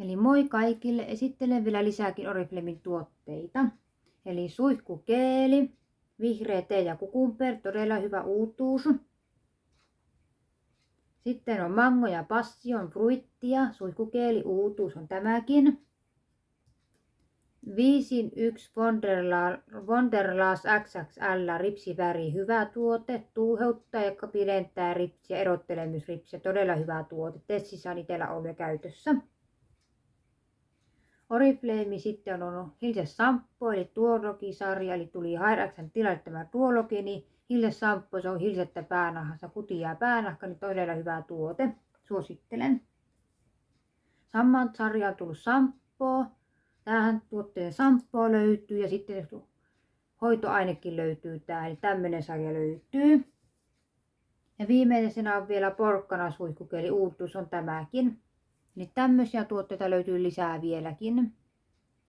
Eli moi kaikille, esittelen vielä lisääkin Oriflamen tuotteita. Eli suihkukeeli, vihreä tee ja kukumper, todella hyvä uutuus. Sitten on mango ja passion fruittia, suihkukeeli uutuus on tämäkin. 5-1 Wonderlast XXL ripsiväri, hyvä tuote, tuuheuttaa ja pidentää ripsiä, erottelee myös ripsiä, todella hyvä tuote. Tessissä on itsellä ollut jo käytössä. Oriflame sitten on ollut Hilse Shampoo eli Duologi-sarja, eli tuli Hairaxan tilalle tämä Duologi, niin Hilse Shampoo, se on hilsettä päänahassa, kutia ja päänahka, niin todella hyvä tuote, suosittelen. Samaan sarjaan on tullut shampoo, tähän tuotteen shampoo löytyy ja sitten hoitoainekin löytyy tää, eli tämmönen sarja löytyy. Ja viimeisenä on vielä porkkana suihkukeeli uutuus on tämäkin. Eli tämmöisiä tuotteita löytyy lisää vieläkin.